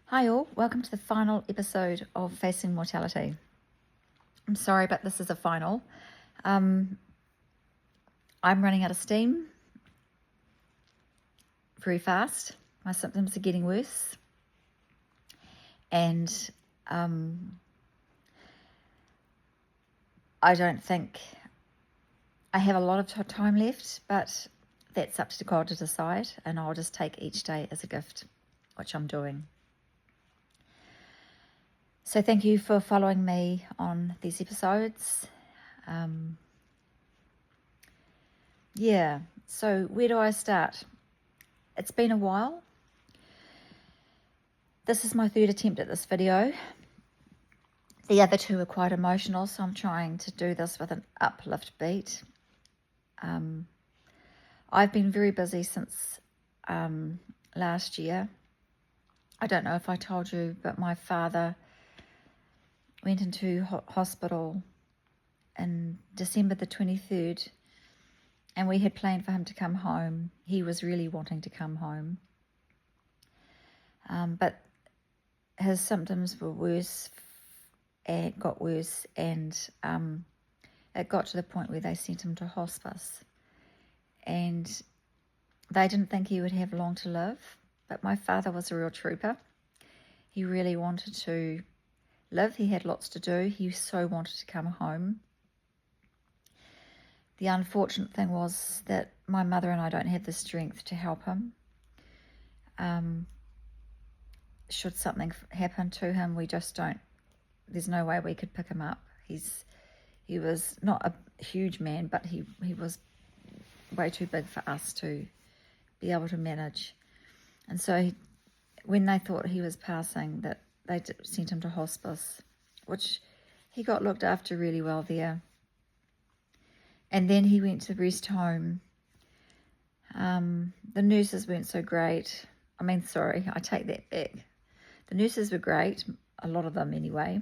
Hi all, welcome to the final episode of Facing Mortality. I'm sorry, but this is a final. I'm running out of steam very fast. My symptoms are getting worse. And I don't think I have a lot of time left, but that's up to God to decide. And I'll just take each day as a gift, which I'm doing. So thank you for following me on these episodes. So where do I start? It's been a while. This is my third attempt at this video. The other two are quite emotional, so I'm trying to do this with an uplift beat. I've been very busy since last year. I don't know if I told you, but my father went into hospital in December the 23rd, and we had planned for him to come home. He was really wanting to come home. But his symptoms were worse and got worse, and it got to the point where they sent him to hospice. And they didn't think he would have long to live, but my father was a real trooper. He really wanted to live. He had lots to do. He so wanted to come home. The unfortunate thing was that my mother and I don't have the strength to help him. Should something happen to him, we just don't. There's no way we could pick him up. He was not a huge man, but he was way too big for us to be able to manage. And so when they thought he was passing, that they sent him to hospice, which he got looked after really well there. And then he went to the rest home. The nurses weren't so great. I take that back. The nurses were great, a lot of them anyway.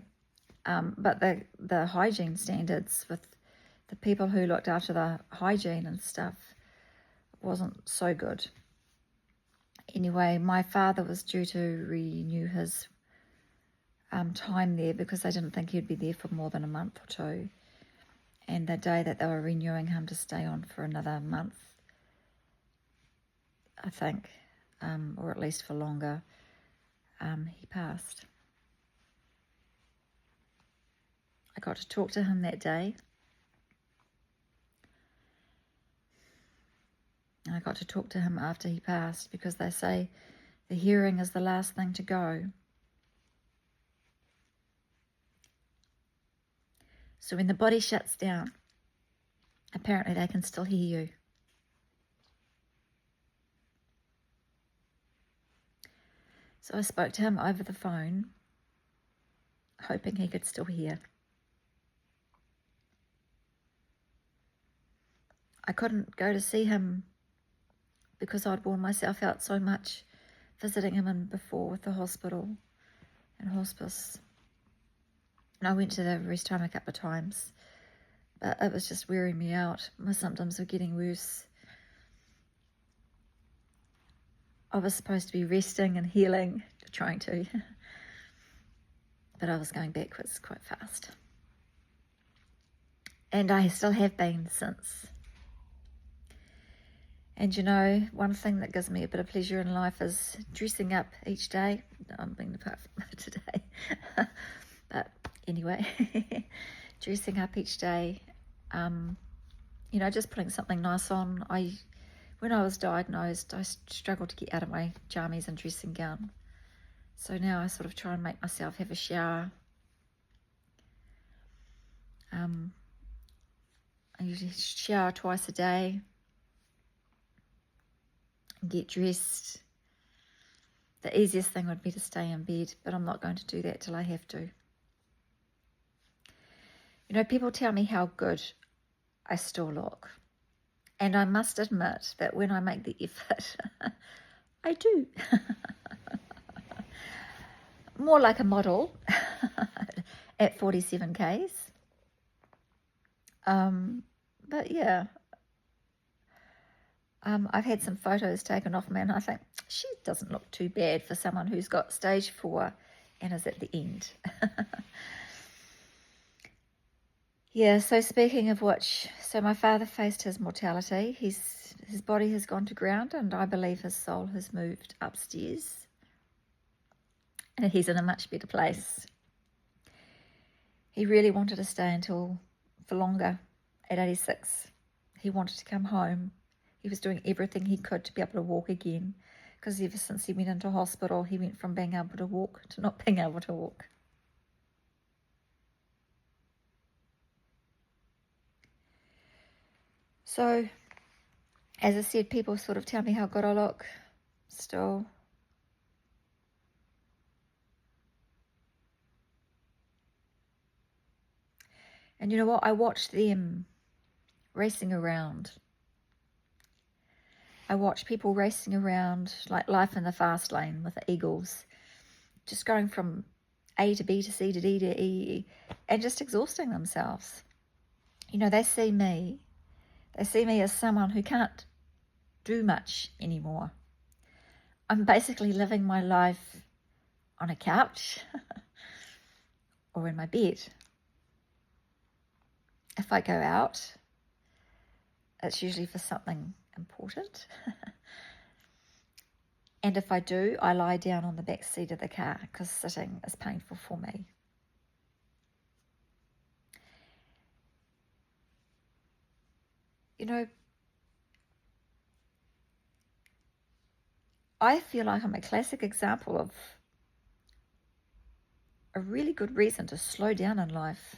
But the hygiene standards with the people who looked after the hygiene and stuff wasn't so good. Anyway, my father was due to renew his time there because they didn't think he'd be there for more than a month or two. And the day that they were renewing him to stay on for another month, I think, or at least for longer, he passed. I got to talk to him that day. And I got to talk to him after he passed, because they say the hearing is the last thing to go. So when the body shuts down, apparently they can still hear you. So I spoke to him over the phone, hoping he could still hear. I couldn't go to see him because I'd worn myself out so much visiting him in before with the hospital and hospice. And I went to the rest home a couple of times, but it was just wearing me out. My symptoms were getting worse. I was supposed to be resting and healing, trying to, but I was going backwards quite fast. And I still have been since. And you know, one thing that gives me a bit of pleasure in life is dressing up each day. I'm being apart from today. But anyway, dressing up each day, just putting something nice on. When I was diagnosed, I struggled to get out of my jammies and dressing gown. So now I sort of try and make myself have a shower. I usually shower twice a day and get dressed. The easiest thing would be to stay in bed, but I'm not going to do that till I have to. You know, people tell me how good I still look. And I must admit that when I make the effort, I do. More like a model at 47 Ks. But yeah, I've had some photos taken off me and I think, she doesn't look too bad for someone who's got stage 4 and is at the end. Yeah, so speaking of which, so my father faced his mortality. His body has gone to ground, and I believe his soul has moved upstairs. And he's in a much better place. He really wanted to stay for longer at 86. He wanted to come home. He was doing everything he could to be able to walk again, because ever since he went into hospital, he went from being able to walk to not being able to walk. So, as I said, people sort of tell me how good I look still. And you know what? I watched them racing around. I watch people racing around like life in the fast lane with the eagles, just going from A to B to C to D to E, and just exhausting themselves. You know, they see me as someone who can't do much anymore. I'm basically living my life on a couch or in my bed. If I go out, it's usually for something important. And if I do, I lie down on the back seat of the car because sitting is painful for me. You know, I feel like I'm a classic example of a really good reason to slow down in life,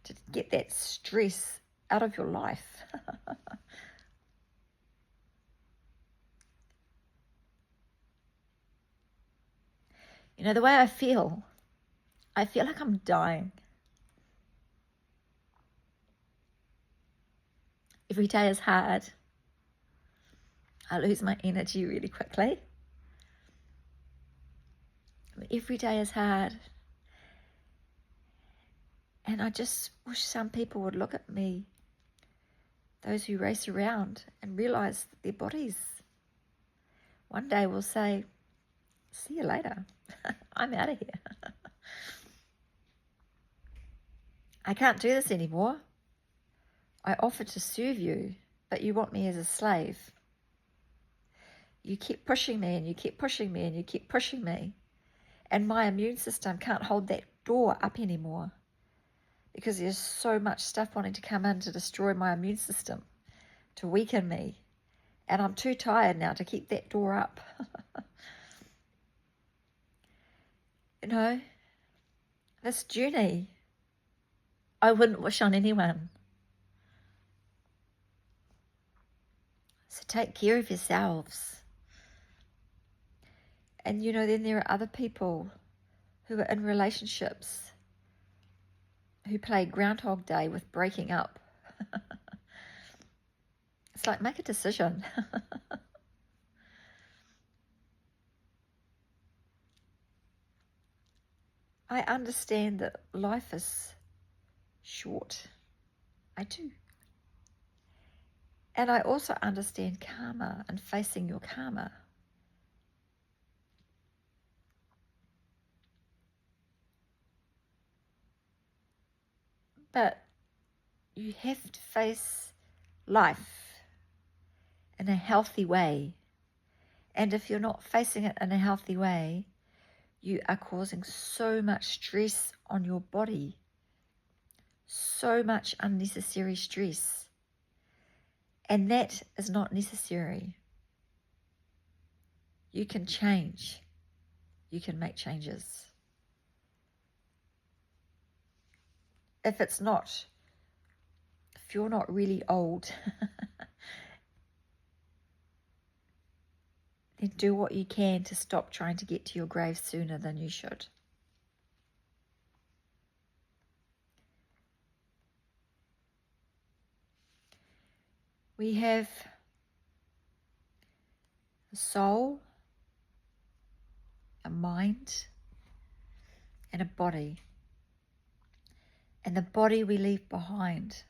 to get that stress out of your life. You know, the way I feel like I'm dying. Every day is hard. I lose my energy really quickly. Every day is hard. And I just wish some people would look at me, those who race around, and realize that their bodies one day will say, see you later. I'm out of here. I can't do this anymore. I offered to serve you, but you want me as a slave. You keep pushing me and you keep pushing me and you keep pushing me. And my immune system can't hold that door up anymore because there's so much stuff wanting to come in to destroy my immune system, to weaken me. And I'm too tired now to keep that door up. You know, this journey, I wouldn't wish on anyone. So take care of yourselves. And, you know, then there are other people who are in relationships who play Groundhog Day with breaking up. It's like, make a decision. I understand that life is short. I do. And I also understand karma and facing your karma. But you have to face life in a healthy way. And if you're not facing it in a healthy way, you are causing so much stress on your body, so much unnecessary stress. And that is not necessary. You can change. You can make changes. If you're not really old, then do what you can to stop trying to get to your grave sooner than you should. We have a soul, a mind, and a body. And the body we leave behind.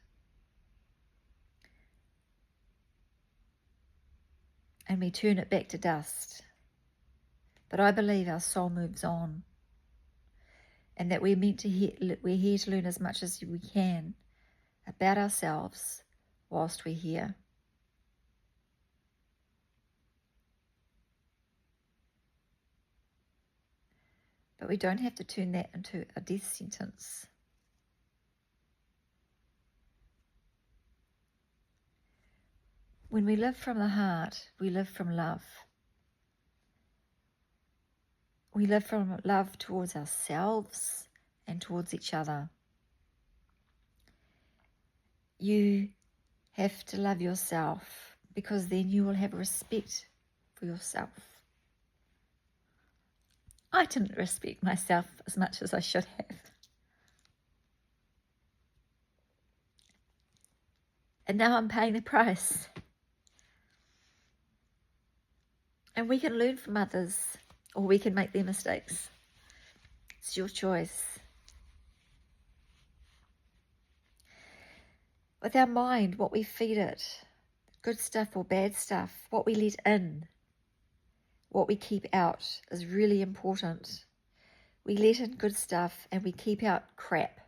And we turn it back to dust. But I believe our soul moves on, and that we're here to learn as much as we can about ourselves whilst we're here. But we don't have to turn that into a death sentence. When we live from the heart, we live from love. We live from love towards ourselves and towards each other. You have to love yourself, because then you will have respect for yourself. I didn't respect myself as much as I should have. And now I'm paying the price. And we can learn from others, or we can make their mistakes. It's your choice. With our mind, what we feed it, good stuff or bad stuff, what we let in, what we keep out is really important. We let in good stuff and we keep out crap.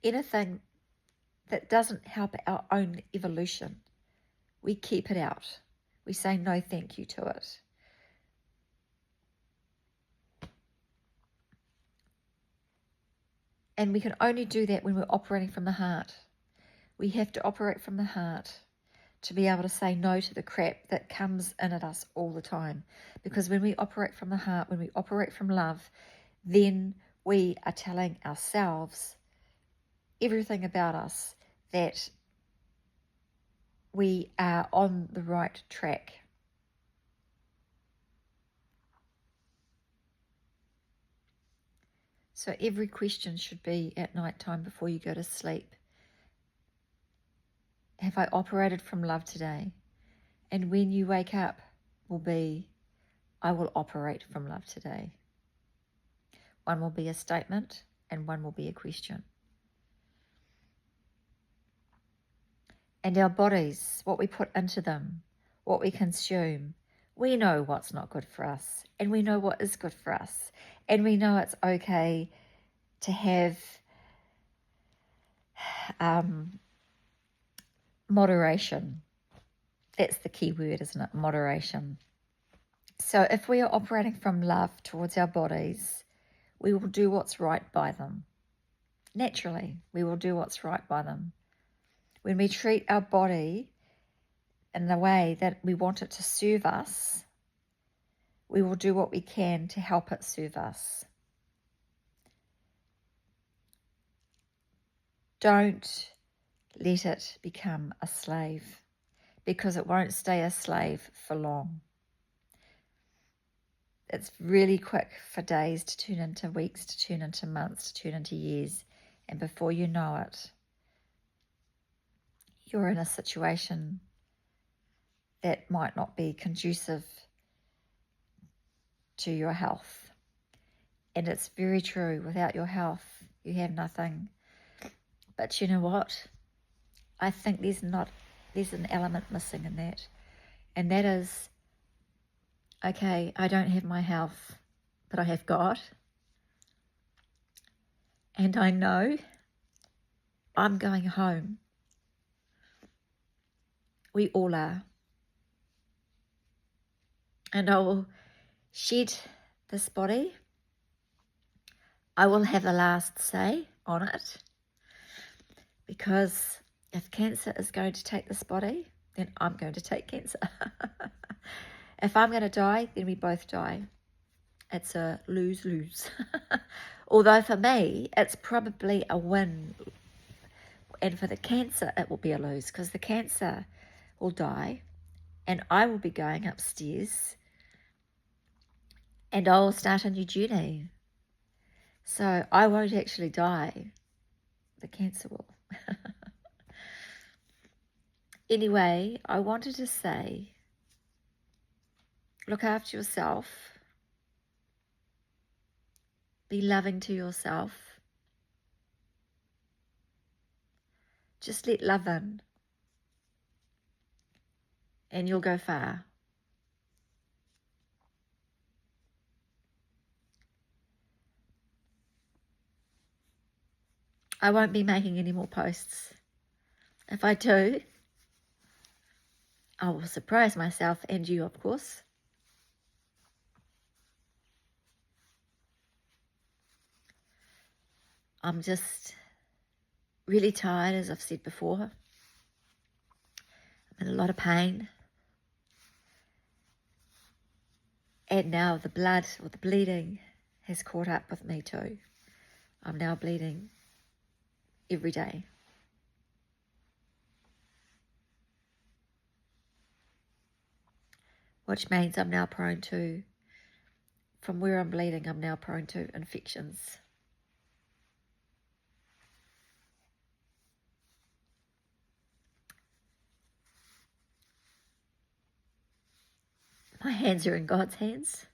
Anything that doesn't help our own evolution, we keep it out. We say no thank you to it. And we can only do that when we're operating from the heart. We have to operate from the heart to be able to say no to the crap that comes in at us all the time. Because when we operate from the heart, when we operate from love, then we are telling ourselves everything about us, that we are on the right track. So every question should be at night time before you go to sleep. Have I operated from love today? And when you wake up will be, I will operate from love today. One will be a statement and one will be a question. And our bodies, what we put into them, what we consume, we know what's not good for us and we know what is good for us. And we know it's okay to have moderation. That's the key word, isn't it? Moderation. So if we are operating from love towards our bodies, we will do what's right by them. Naturally, we will do what's right by them. When we treat our body in the way that we want it to serve us, we will do what we can to help it serve us. Don't let it become a slave, because it won't stay a slave for long. It's really quick for days to turn into weeks, to turn into months, to turn into years. And before you know it, you're in a situation that might not be conducive to your health. And it's very true. Without your health, you have nothing. But you know what? I think there's an element missing in that. And that is, okay, I don't have my health, but I have God. And I know I'm going home. We all are. And I will shed this body. I will have the last say on it. Because if cancer is going to take this body, then I'm going to take cancer. If I'm going to die, then we both die. It's a lose-lose. Although for me, it's probably a win. And for the cancer, it will be a lose, because the cancer will die and I will be going upstairs and I will start a new journey. So I won't actually die. The cancer will. Anyway, I wanted to say, look after yourself. Be loving to yourself. Just let love in and you'll go far. I won't be making any more posts. If I do, I will surprise myself and you, of course. I'm just really tired, as I've said before. I'm in a lot of pain. And now the blood or the bleeding has caught up with me too. I'm now bleeding every day. Which means I'm now prone to, from where I'm bleeding, I'm now prone to infections. My hands are in God's hands.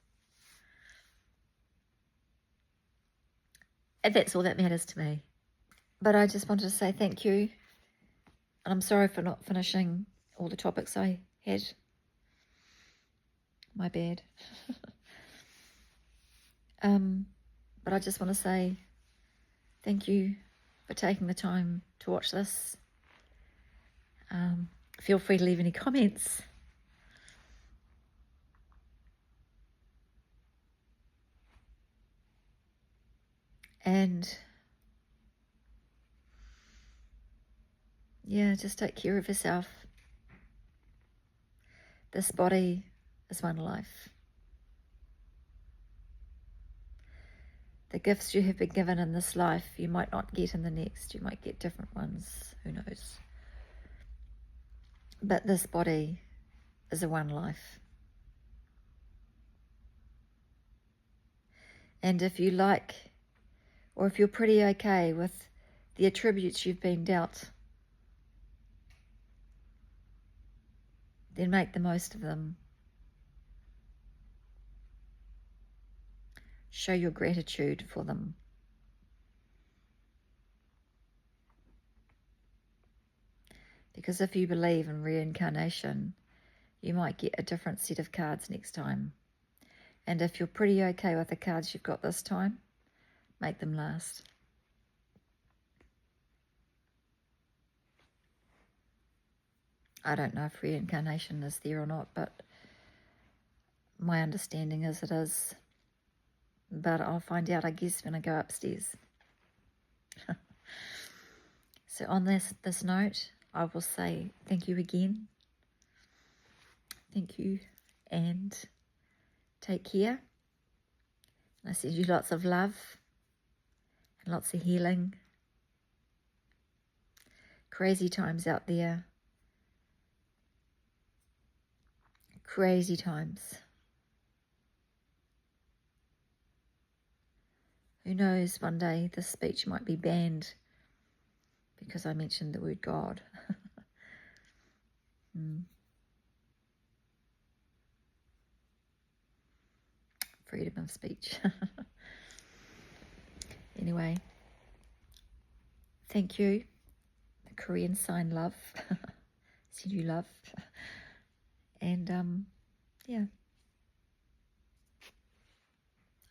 And that's all that matters to me. But I just wanted to say thank you. And I'm sorry for not finishing all the topics I had. My bad. But I just want to say thank you for taking the time to watch this. Feel free to leave any comments. And yeah, just take care of yourself. This body is one life. The gifts you have been given in this life, you might not get in the next. You might get different ones. Who knows? But this body is a one life. And if you like, or if you're pretty okay with the attributes you've been dealt, then make the most of them. Show your gratitude for them. Because if you believe in reincarnation, you might get a different set of cards next time. And if you're pretty okay with the cards you've got this time, make them last. I don't know if reincarnation is there or not, but my understanding is it is. But I'll find out, I guess, when I go upstairs. So on this note, I will say thank you again. Thank you, and take care. And I send you lots of love and lots of healing. Crazy times out there. Crazy times. Who knows, one day this speech might be banned because I mentioned the word God. Freedom of speech. Anyway, thank you. The Korean sign love. Send you love. And yeah.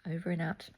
Over and out.